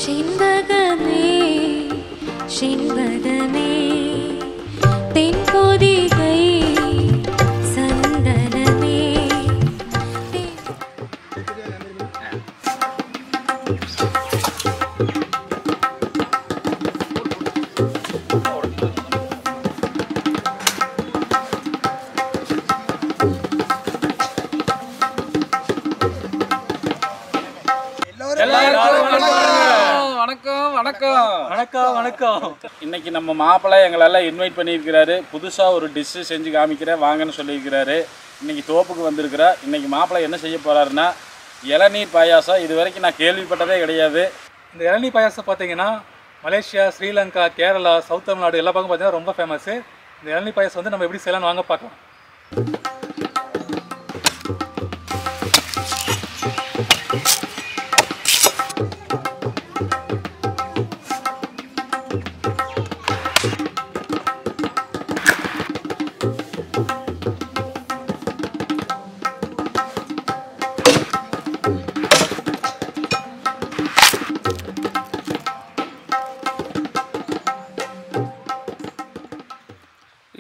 செண்பகமே செண்பகமே தென்பொதிகை சந்தனமே. இன்னைக்கு நம்ம மாப்பிள்ளை எங்களெல்லாம் இன்வைட் பண்ணியிருக்கிறாரு. புதுசாக ஒரு டிஷ்ஷு செஞ்சு காமிக்கிறேன் வாங்கன்னு சொல்லியிருக்கிறாரு. இன்னைக்கு தோப்புக்கு வந்திருக்கிறா. இன்னைக்கு மாப்பிள்ளை என்ன செய்ய போகிறாருன்னா இளநீர் பாயாசம். இது வரைக்கும் நான் கேள்விப்பட்டதே கிடையாது. இந்த இளநீர் பாயாசம் பார்த்தீங்கன்னா மலேசியா, ஸ்ரீலங்கா, கேரளா, சவுத் தமிழ்நாடு எல்லா பக்கம் பார்த்தீங்கன்னா ரொம்ப ஃபேமஸ்ஸு. இந்த இளநீர் பாயாசம் வந்து நம்ம எப்படி செய்யலாம்னு வாங்க பார்க்கலாம்.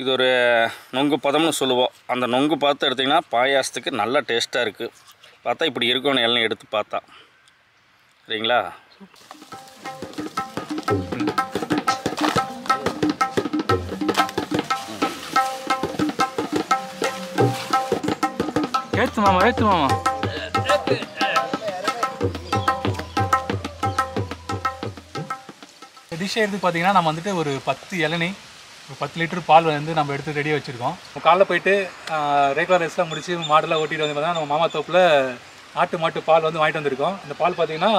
இது ஒரு நொங்கு பதம்னு சொல்லுவோம். அந்த நொங்கு பார்த்து எடுத்திங்கன்னா பாயாசத்துக்கு நல்ல டேஸ்ட்டாக இருக்குது. பார்த்தா இப்படி இருக்கணும் எல்லாம் எடுத்து பார்த்தா. சரிங்களா? ஏற்று மாமா ஏற்று மாமா. டிஷ்ஷை எடுத்து பார்த்தீங்கன்னா நம்ம வந்துட்டு ஒரு 10 இளநீ, ஒரு 10 லிட்டர் பால் வந்து நம்ம எடுத்து ரெடியாக வச்சுருக்கோம். காலைல போயிட்டு ரெகுலர் ரெஸ்ட்லாம் முடிச்சு மாடெல்லாம் ஓட்டிகிட்டு வந்து பார்த்தீங்கன்னா நம்ம மாமா தோப்பில் நாட்டு மாட்டு பால் வந்து வாங்கிட்டு வந்திருக்கோம். இந்த பால் பார்த்தீங்கன்னா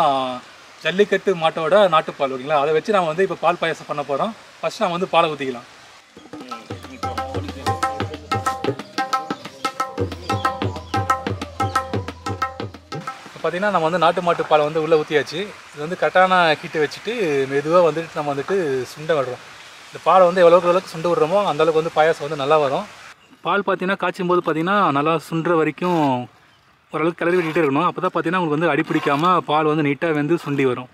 ஜல்லிக்கட்டு மாட்டோட நாட்டுப்பால் ஓகேங்களா. அதை வச்சு நம்ம வந்து இப்போ பால் பாயாசம் பண்ண போகிறோம். ஃபஸ்ட்டு நம்ம வந்து பாலை ஊற்றிக்கலாம். பார்த்தீங்கன்னா நம்ம வந்து நாட்டு மாட்டு பாலை வந்து உள்ளே ஊற்றியாச்சு. இது வந்து கரெக்டான ஹீட்டை வச்சுட்டு மெதுவாக வந்துட்டு நம்ம வந்துட்டு சுண்டை விடுறோம். இந்த பாலை வந்து எவ்வளோக்கு சுண்டு விடுறோமோ அந்தளவுக்கு வந்து பாயாசம் வந்து நல்லா வரும். பால் பார்த்தீங்கன்னா காய்ச்சும் போது பார்த்தீங்கன்னா நல்லா சுண்டுற வரைக்கும் ஓரளவுக்கு கிளறி விட்டுகிட்டே இருக்கணும். அப்போ தான் பார்த்தீங்கன்னா உங்களுக்கு வந்து அடி பிடிக்காமல் பால் வந்து நீட்டாக வந்து சுண்டி வரும்.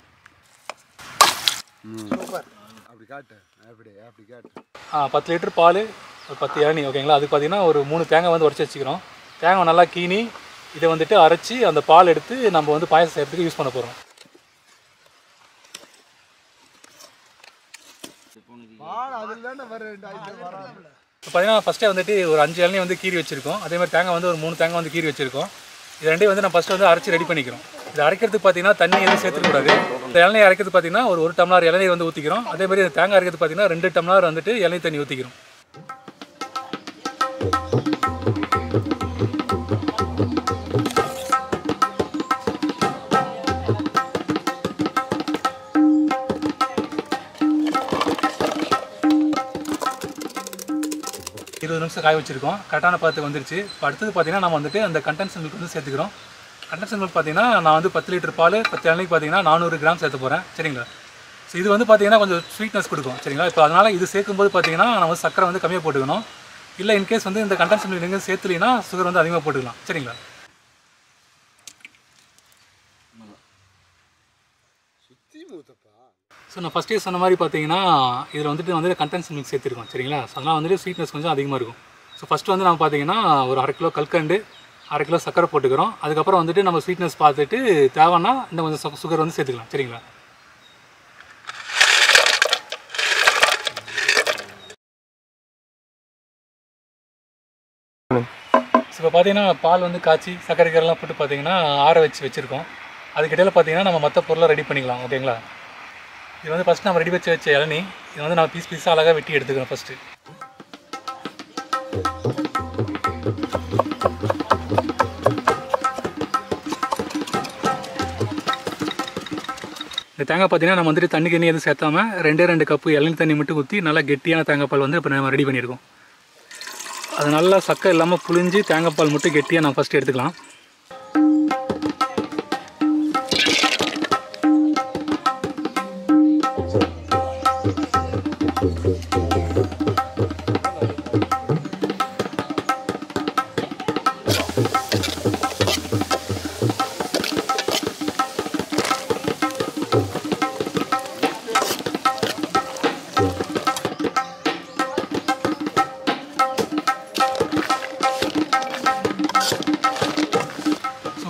10 லிட்டர் பால், ஒரு 10 இளநீ ஓகேங்களா. அதுக்கு பார்த்தீங்கன்னா ஒரு 3 தேங்காய் வந்து உடச்சி வச்சுக்கிறோம். தேங்காய் நல்லா கீனி இதை வந்துட்டு அரைச்சி அந்த பால் எடுத்து நம்ம வந்து பாயாசம் செய்யறதுக்கு யூஸ் பண்ண போகிறோம். இப்போ பார்த்தீங்கன்னா ஃபஸ்ட்டே வந்துட்டு ஒரு 5 இளநீ வந்து கீறி வச்சுருக்கோம். அதே மாதிரி தேங்காய் வந்து ஒரு 3 தேங்காய் வந்து கீறி வச்சுருக்கோம். இது ரெண்டையும் வந்து நம்ம ஃபஸ்ட்டு வந்து அரைச்சி ரெடி பண்ணிக்கிறோம். இது அரைக்கிறதுக்கு பார்த்தீங்கன்னா தண்ணி எதுவும் சேர்த்துக்கூடாது. இந்த இளநீ அரைக்கிறது பார்த்தீங்கன்னா ஒரு 1 டம்ளர் இளநீர் வந்து ஊற்றிக்கிறோம். அதே மாதிரி இந்த தேங்காய் அரைக்கிறது பார்த்தீங்கன்னா 2 டம்ளர் வந்துட்டு இளநீ தண்ணி ஊற்றிக்கிறோம். நிமிஷம் காய வச்சுருக்கோம். கரெக்டான பதத்துக்கு வந்துருச்சு. இப்போ அடுத்தது பார்த்தீங்கன்னா நம்ம வந்துட்டு அந்த கண்டென்ஸ்ட் மில்க் வந்து சேர்த்துக்கிறோம். கண்டென்ஸ்ட் மில்க் பார்த்தீங்கன்னா நான் வந்து 10 லிட்டர் பால் 10 இளநீக்கு பார்த்தீங்கன்னா 400 கிராம் சேர்த்து போகிறேன். சரிங்களா? ஸோ இது வந்து பார்த்தீங்கன்னா கொஞ்சம் ஸ்வீட்னஸ் கொடுக்கும். சரிங்களா? இப்போ அதனால் இது சேர்க்கும்போது பார்த்தீங்கன்னா நம்ம வந்து சக்கரை வந்து கம்மியாக போட்டுக்கணும். இல்லை இன்கேஸ் வந்து இந்த கண்டென்ஸ்ட் மில்க் எங்கேயும் சேர்த்துலினா சுகர் வந்து அதிகமாக போட்டுக்கலாம். சரிங்களா? ஸோ நான் ஃபஸ்ட்டே சொன்ன மாதிரி பார்த்தீங்கன்னா இதில் வந்துட்டு கண்டென்ஸ்ட் மில்க் சேர்த்துருக்கோம். சரிங்களா? ஸோ அதனால் வந்துட்டு ஸ்வீட்னஸ் கொஞ்சம் அதிகமாக இருக்கும். ஸோ ஃபஸ்ட்டு வந்து நம்ம பார்த்தீங்கன்னா ஒரு 1/2 கிலோ கல்கண்டு, 1/2 கிலோ சக்கரை போட்டுக்கிறோம். அதுக்கப்புறம் வந்துட்டு நம்ம ஸ்வீட்னஸ் பார்த்துட்டு தேவைன்னா இந்த கொஞ்சம் சுகர் வந்து சேர்த்துக்கலாம். சரிங்களா? ஸோ இப்போ பார்த்தீங்கன்னா பால் வந்து காய்ச்சி சக்கரை கரெல்லாம் போட்டு பார்த்தீங்கன்னா ஆற வச்சுருக்கோம். அதுக்கிடையில் பார்த்தீங்கன்னா நம்ம மற்ற பொருளை ரெடி பண்ணிக்கலாம். ஓகேங்களா? இது வந்து ஃபஸ்ட்டு நம்ம ரெடி வச்ச இளநீ. இது வந்து நான் பீஸாக அழகாக வெட்டி எடுத்துக்கிறேன். ஃபஸ்ட்டு இந்த தேங்காய் பார்த்தீங்கன்னா நம்ம வந்துட்டு தண்ணி எதுவும் சேர்த்தாமல் 2 கப்பு இளநீர் தண்ணி மட்டும் ஊற்றி நல்லா கெட்டியான தேங்காய் பால் வந்து இப்போ நம்ம ரெடி பண்ணியிருக்கோம். அது நல்லா சக்கை இல்லாமல் புளிஞ்சு தேங்காய் பால் மட்டும் கெட்டியாக நம்ம ஃபஸ்ட்டு எடுத்துக்கலாம்.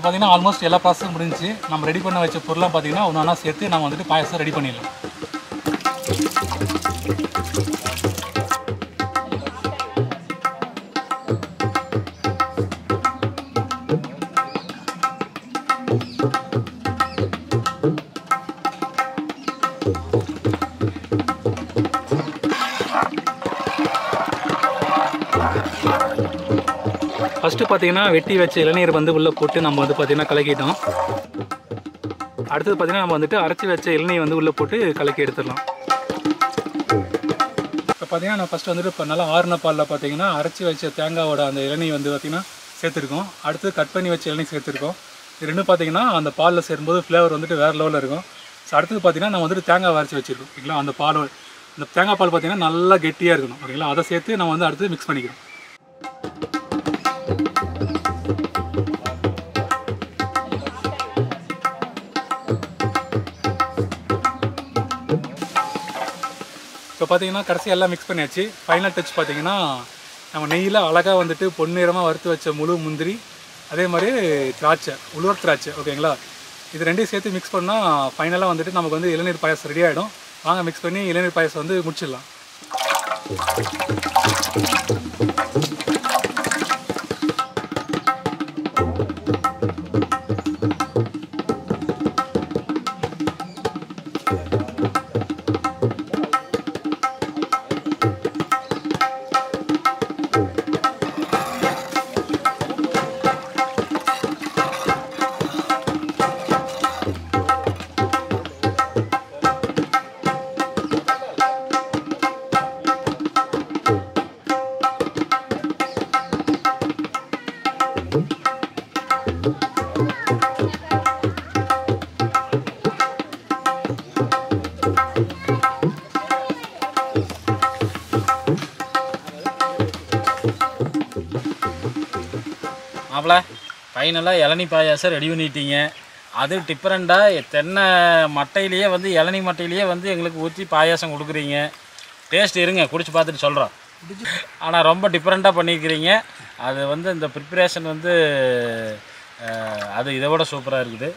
பார்த்தீங்கன்னா ஆல்மோஸ்ட் எல்லா ப்ராசஸும் முடிஞ்சிச்சு. நம்ம ரெடி பண்ண வச்ச பொருள்லாம் பார்த்தீங்கன்னா ஒன்று ஒன்றா சேர்த்து நம்ம வந்துட்டு பாயாசம் ரெடி பண்ணிடலாம். ஃபஸ்ட்டு பார்த்தீங்கன்னா வெட்டி வச்ச இளநீர் வந்து உள்ளே போட்டு நம்ம வந்து பார்த்திங்கன்னா கலக்கிட்டோம். அடுத்தது பார்த்திங்கன்னா நம்ம வந்துட்டு அரைச்சி வச்ச இளநீர் வந்து உள்ளே போட்டு கலக்கி எடுத்துடலாம். இப்போ பார்த்திங்கன்னா நான் ஃபஸ்ட்டு வந்துட்டு இப்போ நல்லா ஆறுன பாலில் பார்த்திங்கன்னா அரைச்சி வச்ச தேங்காவோட அந்த இளநீர் வந்து பார்த்திங்கன்னா சேர்த்துருக்கோம். அடுத்து கட் பண்ணி வச்ச இளநீர் சேர்த்துருக்கோம். இது ரெண்டும் பார்த்திங்கன்னா அந்த பாலில் சேரும்போது ஃப்ளேவர் வந்துட்டு வேறு லெவலில் இருக்கும். ஸோ அடுத்தது பார்த்திங்கன்னா நம்ம வந்துட்டு தேங்காய் அரைச்சி வச்சுருக்கோம் ஓகேங்களா. அந்த பால் இந்த தேங்காய் பால் பார்த்திங்கன்னா நல்லா கெட்டியாக இருக்கணும் ஓகேங்களா. அதை சேர்த்து நம்ம வந்து அடுத்து மிக்ஸ் பண்ணிக்கிறோம். இப்போ பார்த்தீங்கன்னா கடைசி எல்லாம் மிக்ஸ் பண்ணியாச்சு. ஃபைனல் டச் பார்த்தீங்கன்னா நம்ம நெய்யில் அழகாக வந்துட்டு பொன்னிறமாக வறுத்து வச்ச முழு முந்திரி, அதே மாதிரி திராட்சை, உலர் திராட்சை ஓகேங்களா. இது ரெண்டையும் சேர்த்து மிக்ஸ் பண்ணால் ஃபைனலாக வந்துட்டு நமக்கு வந்து இளநீர் பாயாசம் ரெடி ஆகிடும். வாங்க மிக்ஸ் பண்ணி இளநீர் பாயாசம் வந்து முடிச்சிடலாம். மாப்பிள்ள ஃபைனலாக இளநீ பாயாசம் ரெடி பண்ணிட்டீங்க. அது டிஃப்ரெண்ட்டாக தென்னை மட்டையிலேயே வந்து இளநீ மட்டையிலேயே வந்து எங்களுக்கு ஊற்றி பாயாசம் கொடுக்குறீங்க. டேஸ்ட் இருங்க குடிச்சு பார்த்துட்டு சொல்கிறோம். ஆனால் ரொம்ப டிஃப்ரெண்ட்டாக பண்ணியிருக்கிறீங்க. அது வந்து இந்த ப்ரிப்பரேஷன் வந்து அது இதை விட சூப்பராக இருக்குது.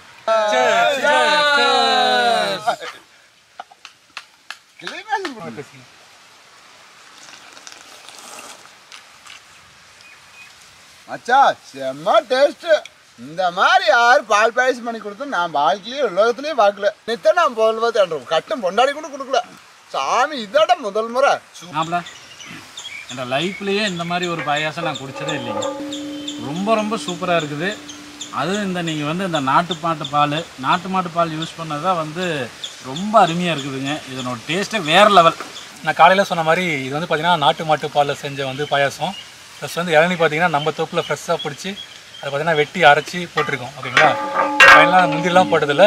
மச்சா செம்ம டேஸ்ட்டு. இந்த மாதிரி யார் பால் பாயசம் பண்ணி கொடுத்தா நான் வாழ்க்கையிலே உலகத்துலேயே பார்க்கல. நித்த நான் போல்வது கட்டம் பொண்டாடி கூட கொடுக்கல. சாமி இதோட முதல் முறை. மாப்பிள்ள என் லைஃப்லேயே இந்த மாதிரி ஒரு பாயாசம் நான் குடிச்சதே இல்லைங்க. ரொம்ப ரொம்ப சூப்பராக இருக்குது. அதுவும் இந்த நீங்கள் வந்து இந்த நாட்டு மாட்டு பால் யூஸ் பண்ணது தான் வந்து ரொம்ப அருமையாக இருக்குதுங்க. இதனோட டேஸ்ட்டே வேறு லெவல். நான் காலையில் சொன்ன மாதிரி இது வந்து பார்த்திங்கன்னா நாட்டு மாட்டு பாலில் செஞ்ச வந்து பாயாசம். ப்ளஸ் வந்து இளநீ பார்த்திங்கன்னா நம்ம தோப்பில் ஃப்ரெஷ்ஷாக பிடிச்சி அதை பார்த்திங்கன்னா வெட்டி அரைச்சி போட்டிருக்கோம் ஓகேங்களா. ஃபைனலாக முந்திரிலாம் போட்டதில்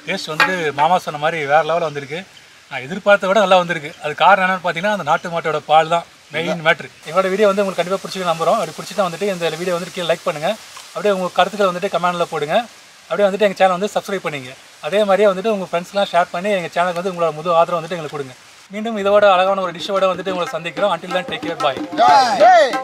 டேஸ்ட் வந்துட்டு மாமா சொன்ன மாதிரி வேறு லெவலில் வந்திருக்கு. நான் எதிர்பார்த்த விட நல்லா வந்திருக்கு. அது காரணம் என்னென்னு பார்த்தீங்கன்னா அந்த நாட்டு மாட்டோட பால் தான் மெயின் மேட்ரு. எங்களோட வீடியோ வந்து உங்களுக்கு கண்டிப்பாக பிடிச்சிக்க நம்புகிறோம். அப்படி பிடிச்சிட்டா வந்துட்டு இந்த வீடியோ வந்துட்டு கீழே லைக் பண்ணுங்கள். அப்படியே உங்கள் கருத்துக்களை வந்துட்டு கமெண்டில் போடுங்க. அப்படியே வந்துட்டு எங்கள் சேனல் வந்து சப்ஸ்கிரைப் பண்ணிங்க. அதே மாதிரியே வந்துட்டு உங்கள் ஃப்ரெண்ட்ஸ்லாம் ஷேர் பண்ணி எங்கள் சேனலுக்கு வந்து உங்களோட முழு ஆதரவு வந்துட்டு எங்களுக்கு கொடுங்க. மீண்டும் இதோட அழகான ஒரு டிஷ்ஷோட வந்துட்டு உங்களை சந்திக்கிறோம். until then take care, bye.